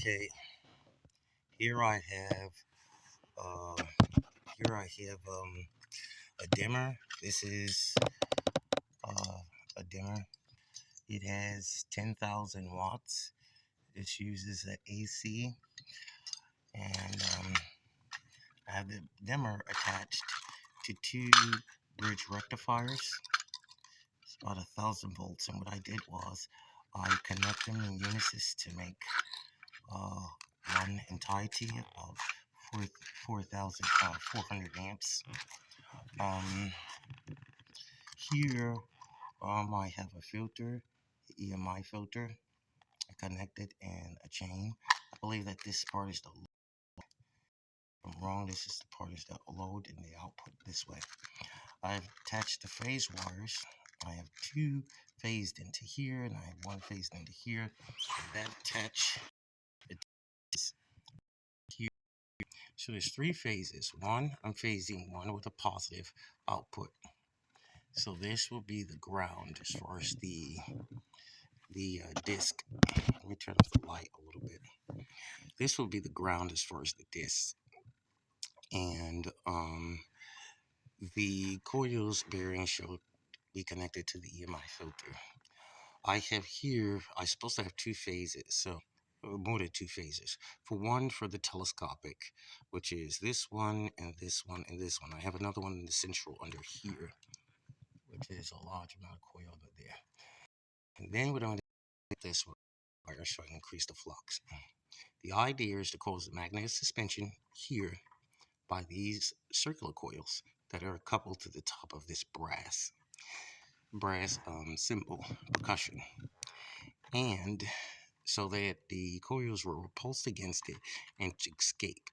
Okay, here I have uh here I have a dimmer. This is uh a dimmer. It has 10,000 watts. This uses an AC, and I have the dimmer attached to two bridge rectifiers. It's about 1,000 volts, and what I did was I connect them in unison to make uh, one entirety of 4,400 amps. Um, Here, I have a filter, EMI filter. I connected in a chain. I believe that this part is the load. If I'm wrong, this is the part is the load and the output this way. I've attached the phase wires. I have two phased into here, and I have one phased into here. That attach here. So there's three phases. One, I'm phasing one with a positive output. So this will be the ground as far as the disc. Let me turn off the light a little bit. This will be the ground as far as the disc, and the coils bearing shall be connected to the EMI filter. I have here. I'm supposed to have two phases, so more than two phases. For one, for the telescopic, which is this one and this one and this one. I have another one in the central under here, which is a large amount of coil under there. And then we're going to get this wire so I can increase the flux. The idea is to cause the magnetic suspension here by these circular coils that are coupled to the top of this brass cymbal percussion, and so that the coils will repulse against it and escape.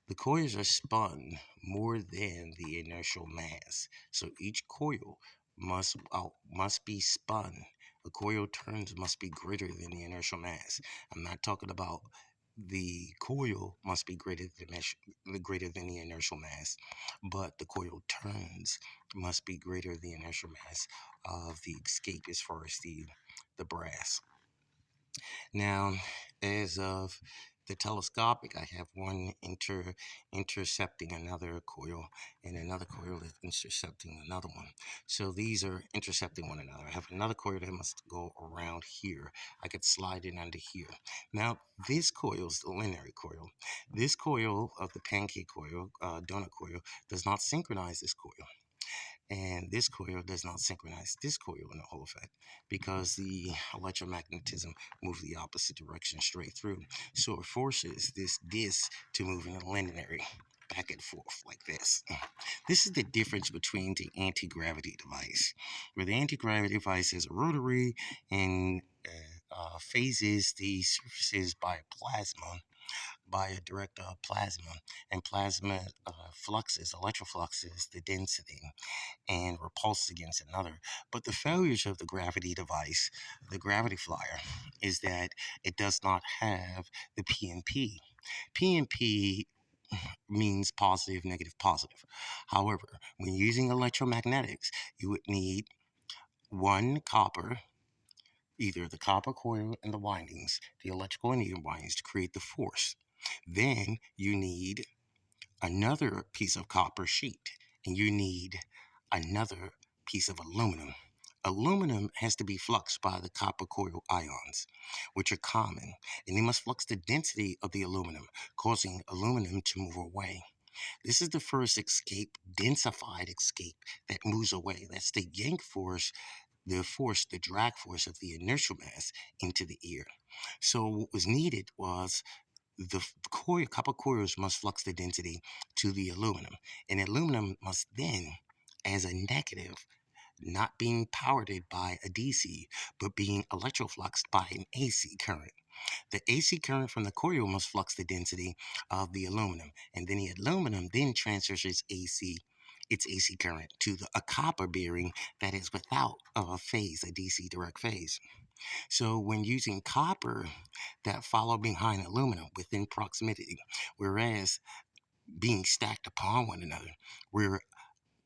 The coils are spun more than the inertial mass, so each coil must be spun. The coil turns must be greater than the inertial mass. I'm not talking about the coil must be greater than the inertial mass, but the coil turns must be greater than the inertial mass of the escape as far as the brass. Now, as of the telescopic, I have one intercepting another coil, and another coil is intercepting another one. So these are intercepting one another. I have another coil that must go around here. I could slide it under here. Now, this coil is the linear coil. This coil of the pancake coil, donut coil, does not synchronize this coil. And this coil does not synchronize this coil in the whole effect because the electromagnetism moves the opposite direction straight through. So it forces this disc to move in a linear back and forth like this. This is the difference between the anti-gravity device, where the anti-gravity device is a rotary and phases the surfaces by a direct plasma, and plasma fluxes, electrofluxes the density and repulses against another. But the failures of the gravity device, the gravity flyer, is that it does not have the PNP. PNP means positive, negative, positive. However, when using electromagnetics, you would need one copper, either the copper coil and the windings, the electrical and the windings to create the force. Then you need another piece of copper sheet, and you need another piece of aluminum. Aluminum has to be fluxed by the copper coil ions, which are common, and they must flux the density of the aluminum, causing aluminum to move away. This is the first escape, densified escape that moves away. That's the yank force, the drag force of the inertial mass into the air. So what was needed was the copper coils must flux the density to the aluminum, and aluminum must then, as a negative, not being powered by a DC, but being electrofluxed by an AC current. The AC current from the coil must flux the density of the aluminum, and then the aluminum then transfers its AC current to a copper bearing that is without a phase, a DC direct phase. So when using copper that follow behind aluminum within proximity, whereas being stacked upon one another, where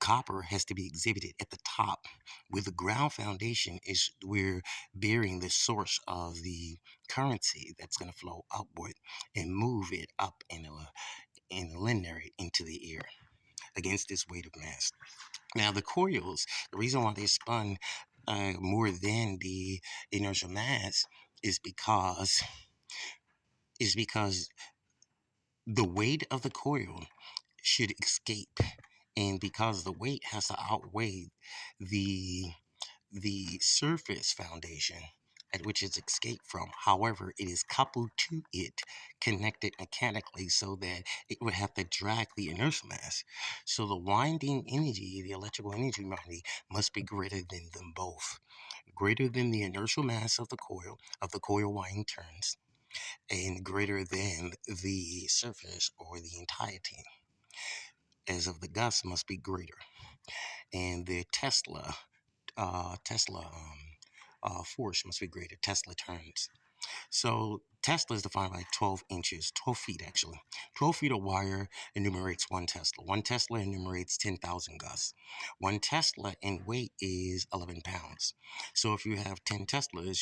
copper has to be exhibited at the top, where the ground foundation is where bearing the source of the currency that's going to flow upward and move it up in a linear into the air against this weight of mass. Now, the coils, the reason why they spun more than the inertial mass is because the weight of the coil should escape, and because the weight has to outweigh the surface foundation at which it's escaped from. However, it is coupled to it, connected mechanically, so that it would have to drag the inertial mass. So the winding energy, the electrical energy binding, must be greater than them both. Greater than the inertial mass of the coil winding turns, and greater than the surface or the entirety, as of the gust must be greater. And the Tesla force must be greater. Tesla turns. So Tesla is defined by 12 inches, 12 feet actually. 12 feet of wire enumerates 1 Tesla. 1 Tesla enumerates 10,000 gusts. 1 Tesla in weight is 11 pounds. So if you have 10 Teslas,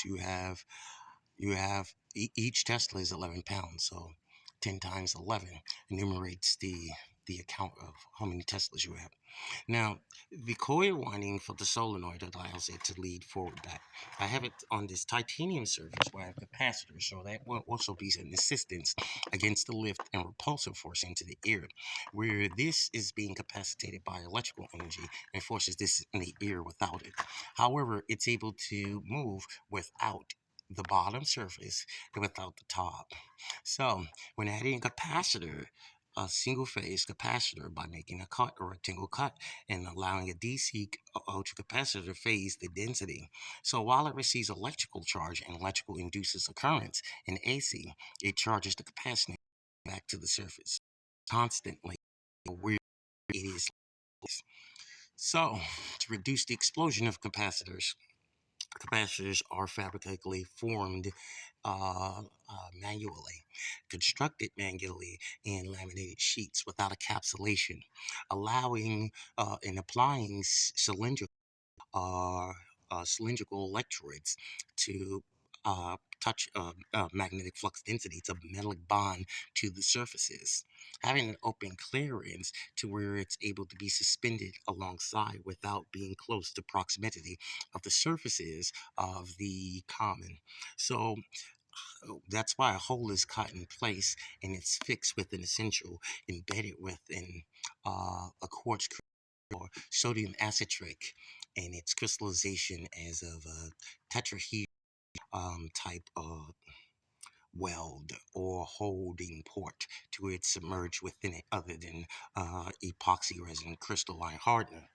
each Tesla is 11 pounds. So 10 times 11 enumerates the account of how many Teslas you have. Now, the coil winding for the solenoid allows it to lead forward back. I have it on this titanium surface where I have capacitors, so that will also be an assistance against the lift and repulsive force into the air, where this is being capacitated by electrical energy and forces this in the air without it. However, it's able to move without the bottom surface and without the top. So, when adding a capacitor, a single phase capacitor, by making a cut or rectangle cut and allowing a DC to capacitor to phase the density. So while it receives electrical charge and electrical induces a current in AC, it charges the capacitor back to the surface constantly where it is. So to reduce the explosion of capacitors are fabricatively formed manually, constructed manually in laminated sheets without encapsulation, allowing and applying uh, cylindrical electrodes to touch magnetic flux density to metallic bond to the surfaces, having an open clearance to where it's able to be suspended alongside without being close to proximity of the surfaces of the common. So that's why a hole is cut in place and it's fixed with an essential embedded within a quartz or sodium acetate and its crystallization as of a tetrahedral type of weld or holding port to it submerged within it other than epoxy resin crystalline hardener,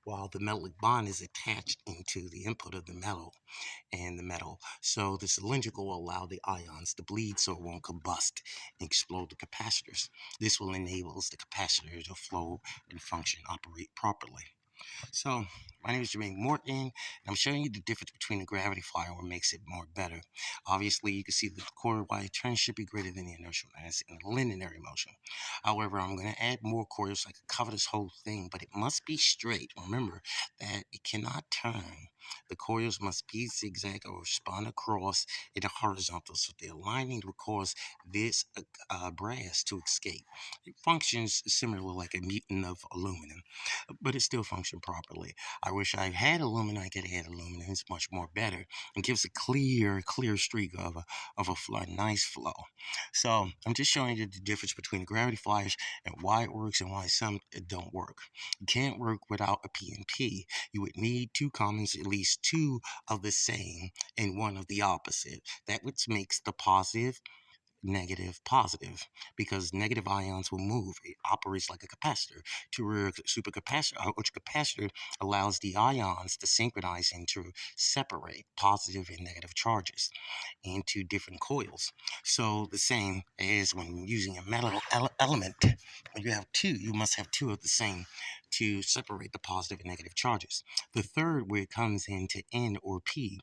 while the metallic bond is attached into the input of the metal and the metal. So the cylindrical will allow the ions to bleed so it won't combust and explode the capacitors. This will enable the capacitor to flow and function, operate properly. So, my name is Jermaine Morton, and I'm showing you the difference between the gravity flyer and what makes it more better. Obviously, you can see the core wire turn should be greater than the inertial mass in the linear motion. However, I'm going to add more coils so I can cover this whole thing, but it must be straight. Remember that it cannot turn. The coils must be zigzag or spun across in the horizontal, so the aligning will cause this brass to escape. It functions similar like a mutant of aluminum, but it still functioned properly. I wish I had aluminum. I could add aluminum. It's much more better and gives a clear streak of a flow, nice flow. So I'm just showing you the difference between gravity flyers and why it works and why some it don't work. You can't work without a PNP. You would need two commons, at least two of the same and one of the opposite. That which makes the positive negative positive, because negative ions will move. It operates like a capacitor. To a supercapacitor, which capacitor allows the ions to synchronize and to separate positive and negative charges into different coils. So the same as when using a metal element, when you have two, you must have two of the same to separate the positive and negative charges. The third, where it comes into N or P,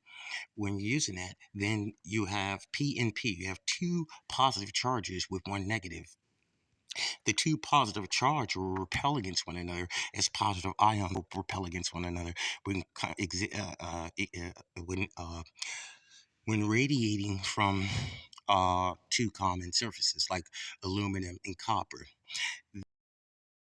when you're using that, then you have P and P. You have two positive charges with one negative. The two positive charge will repel against one another as positive ions will repel against one another when when radiating from two common surfaces like aluminum and copper.